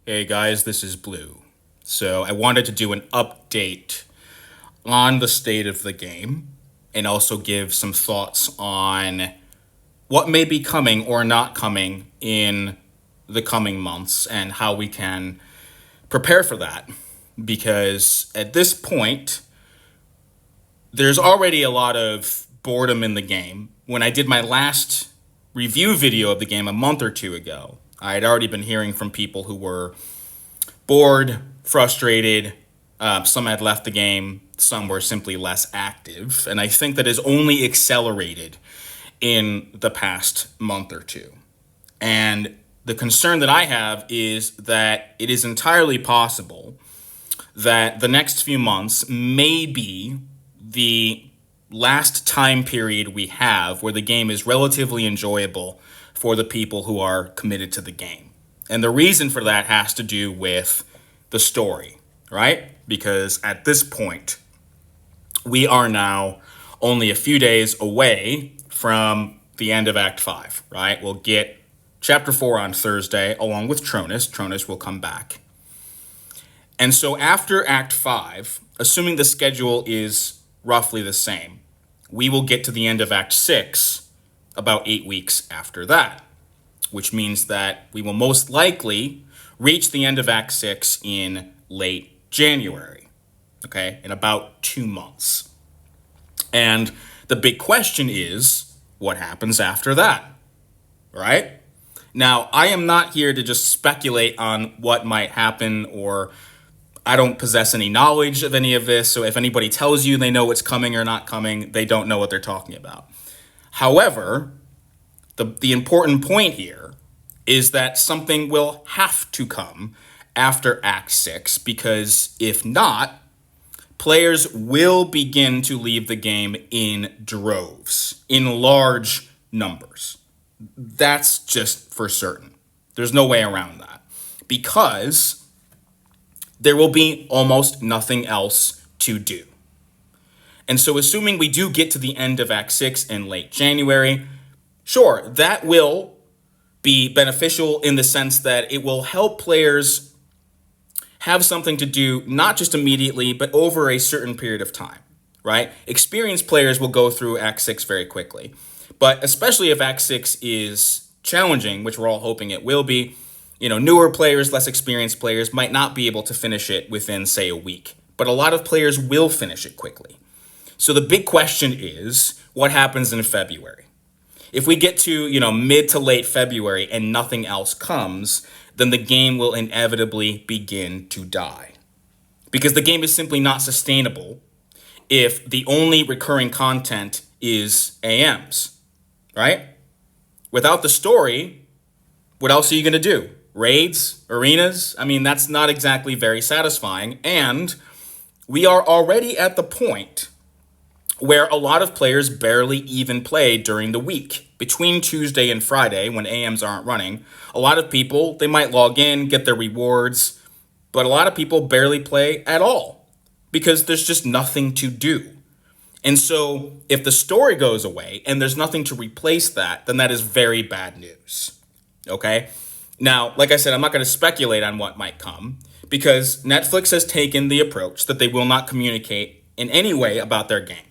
Hey guys, this is Blue. So I wanted to do an update on the state of the game and also give some thoughts on what may be coming or not coming in the coming months and how we can prepare for that. Because at this point, there's already a lot of boredom in the game. When I did my last review video of the game a month or two ago, I had already been hearing from people who were bored, frustrated. Some had left the game. Some were simply less active. And I think that has only accelerated in the past month or two. And the concern that I have is that it is entirely possible that the next few months may be the last time period we have where the game is relatively enjoyable for the people who are committed to the game. And the reason for that has to do with the story, right? Because at this point, we are now only a few days away from the end of Act 5, right? We'll get Chapter 4 on Thursday, along with Tronus. Tronus will come back. And so after Act 5, assuming the schedule is roughly the same, we will get to the end of Act 6 about 8 weeks after that, which means that we will most likely reach the end of Act 6 in late January, okay, in about 2 months. And the big question is, what happens after that, right? Now, I am not here to just speculate on what might happen, or I don't possess any knowledge of any of this, so if anybody tells you they know what's coming or not coming, they don't know what they're talking about. However, the important point here is that something will have to come after Act 6, because if not, players will begin to leave the game in droves, in large numbers. That's just for certain. There's no way around that, because there will be almost nothing else to do. And so assuming we do get to the end of Act 6 in late January, sure, that will be beneficial in the sense that it will help players have something to do, not just immediately, but over a certain period of time, right? Experienced players will go through Act 6 very quickly. But especially if Act 6 is challenging, which we're all hoping it will be, newer players, less experienced players might not be able to finish it within, say, a week. But a lot of players will finish it quickly. So the big question is, what happens in February? If we get to, mid to late February and nothing else comes, then the game will inevitably begin to die. Because the game is simply not sustainable if the only recurring content is AMs. Right? Without the story, what else are you going to do? Raids? Arenas? I mean, that's not exactly very satisfying. And we are already at the point where a lot of players barely even play during the week. Between Tuesday and Friday, when AMs aren't running, a lot of people, they might log in, get their rewards, but a lot of people barely play at all because there's just nothing to do. And so if the story goes away and there's nothing to replace that, then that is very bad news, okay? Now, like I said, I'm not going to speculate on what might come because Netflix has taken the approach that they will not communicate in any way about their games.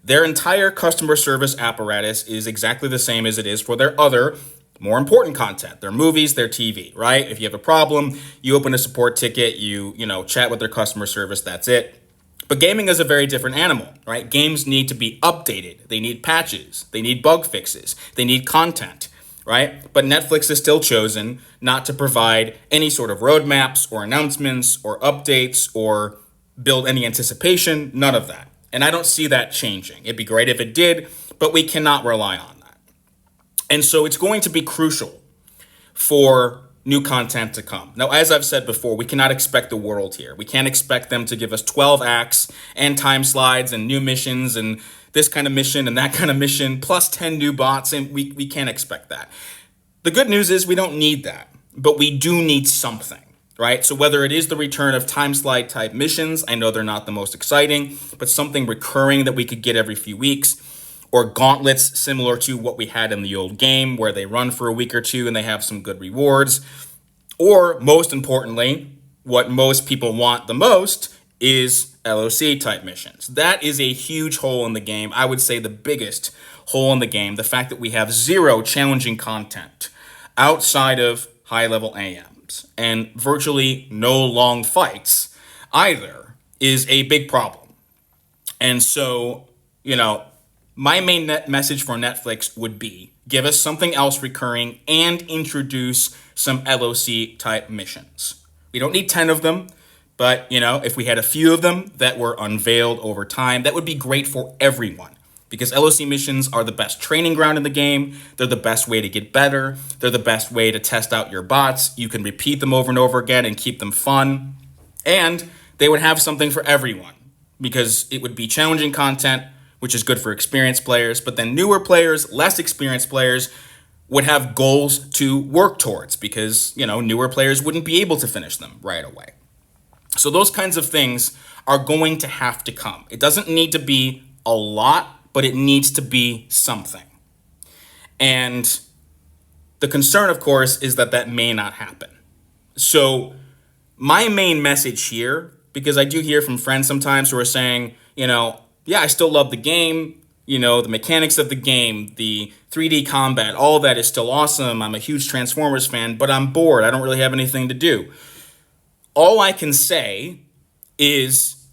Their entire customer service apparatus is exactly the same as it is for their other more important content, their movies, their TV, right? If you have a problem, you open a support ticket, you chat with their customer service, that's it. But gaming is a very different animal, right? Games need to be updated. They need patches. They need bug fixes. They need content, right? But Netflix has still chosen not to provide any sort of roadmaps or announcements or updates or build any anticipation, none of that. And I don't see that changing. It'd be great if it did, but we cannot rely on that. And so it's going to be crucial for new content to come. Now, as I've said before, we cannot expect the world here. We can't expect them to give us 12 acts and time slides and new missions and this kind of mission and that kind of mission, plus 10 new bots, and we can't expect that. The good news is we don't need that, but we do need something, right? So whether it is the return of time slide type missions, I know they're not the most exciting, but something recurring that we could get every few weeks, or gauntlets similar to what we had in the old game where they run for a week or two and they have some good rewards. Or, most importantly, what most people want the most is LOC type missions. That is a huge hole in the game. I would say the biggest hole in the game. The fact that we have zero challenging content outside of high level AMs and virtually no long fights either is a big problem. And so, my main message for Netflix would be give us something else recurring and introduce some LOC type missions. We don't need 10 of them, but if we had a few of them that were unveiled over time, that would be great for everyone. Because LOC missions are the best training ground in the game. They're the best way to get better. They're the best way to test out your bots. You can repeat them over and over again and keep them fun. And they would have something for everyone because it would be challenging content, which is good for experienced players. But then newer players, less experienced players would have goals to work towards because, newer players wouldn't be able to finish them right away. So those kinds of things are going to have to come. It doesn't need to be a lot, but it needs to be something. And the concern, of course, is that may not happen. So my main message here, because I do hear from friends sometimes who are saying, yeah, I still love the game. The mechanics of the game, the 3D combat, all that is still awesome. I'm a huge Transformers fan, but I'm bored. I don't really have anything to do. All I can say is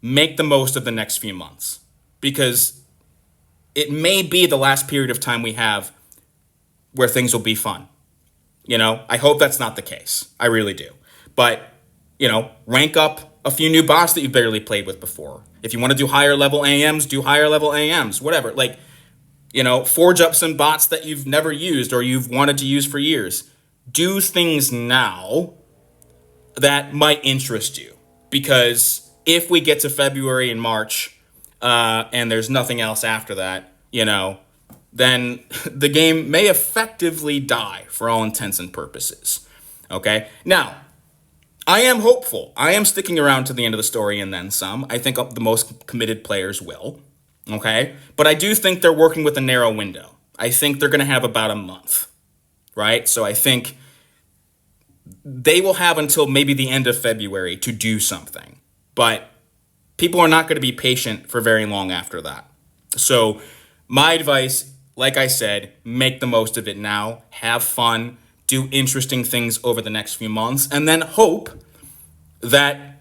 make the most of the next few months because it may be the last period of time we have where things will be fun. I hope that's not the case. I really do. But, rank up a few new bots that you've barely played with before. If you want to do higher level AMs, do higher level AMs, whatever. Forge up some bots that you've never used or you've wanted to use for years. Do things now that might interest you. Because if we get to February and March, and there's nothing else after that, then the game may effectively die for all intents and purposes. Okay? Now, I am hopeful. I am sticking around to the end of the story and then some. I think the most committed players will. Okay? But I do think they're working with a narrow window. I think they're going to have about a month. Right? So I think they will have until maybe the end of February to do something. But people are not going to be patient for very long after that. So my advice, like I said, make the most of it now. Have fun. Do interesting things over the next few months. And then hope that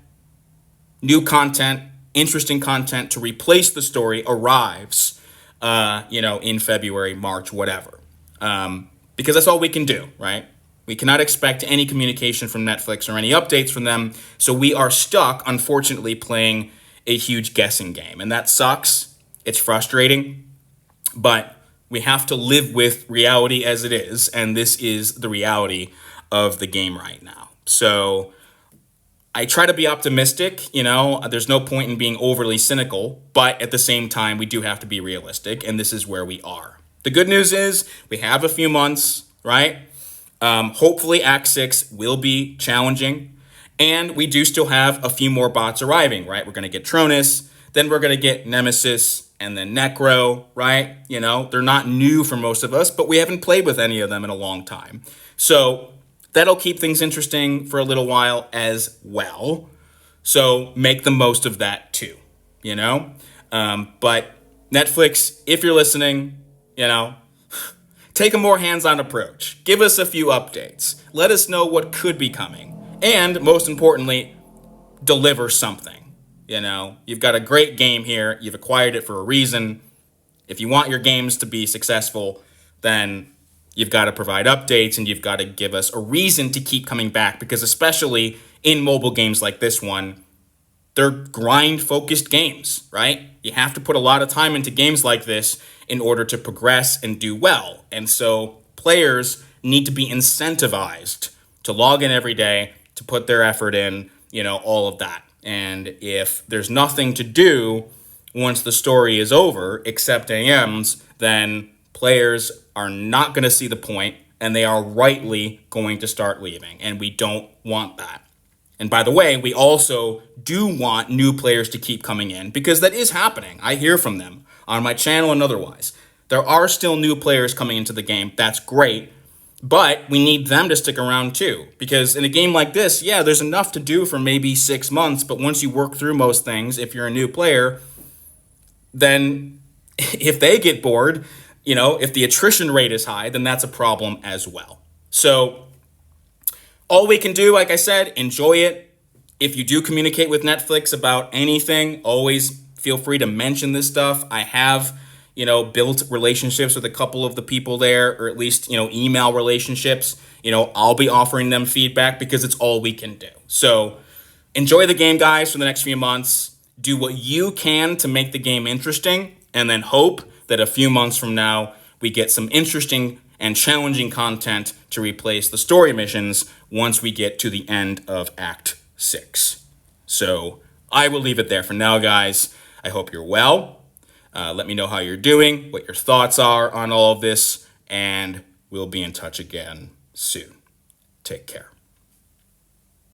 new content, interesting content to replace the story arrives, in February, March, whatever. Because that's all we can do, right? We cannot expect any communication from Netflix or any updates from them. So we are stuck, unfortunately, playing a huge guessing game. And that sucks. It's frustrating. But we have to live with reality as it is. And this is the reality of the game right now. So I try to be optimistic. There's no point in being overly cynical. But at the same time, we do have to be realistic. And this is where we are. The good news is we have a few months, right? Hopefully Act 6 will be challenging. And we do still have a few more bots arriving, right? We're going to get Tronus, then we're going to get Nemesis, and then Necro, right? They're not new for most of us, but we haven't played with any of them in a long time. So that'll keep things interesting for a little while as well. So make the most of that too, But Netflix, if you're listening, take a more hands-on approach. Give us a few updates. Let us know what could be coming. And most importantly, deliver something. You've got a great game here. You've acquired it for a reason. If you want your games to be successful, then you've got to provide updates and you've got to give us a reason to keep coming back. Because especially in mobile games like this one, they're grind-focused games, right? You have to put a lot of time into games like this in order to progress and do well. And so players need to be incentivized to log in every day, to put their effort in, all of that. And if there's nothing to do once the story is over, except AMs, then players are not going to see the point, and they are rightly going to start leaving. And we don't want that. And by the way, we also do want new players to keep coming in, because that is happening. I hear from them on my channel and otherwise. There are still new players coming into the game. That's great. But we need them to stick around too. Because in a game like this, yeah, there's enough to do for maybe 6 months. But once you work through most things, if you're a new player, then if they get bored, if the attrition rate is high, then that's a problem as well. So all we can do, like I said, enjoy it. If you do communicate with Netflix about anything, always feel free to mention this stuff. I have, built relationships with a couple of the people there, or at least, email relationships. I'll be offering them feedback because it's all we can do. So enjoy the game, guys, for the next few months. Do what you can to make the game interesting, and then hope that a few months from now, we get some interesting and challenging content to replace the story missions once we get to the end of Act 6. So I will leave it there for now, guys. I hope you're well. Let me know how you're doing, what your thoughts are on all of this, and we'll be in touch again soon. Take care.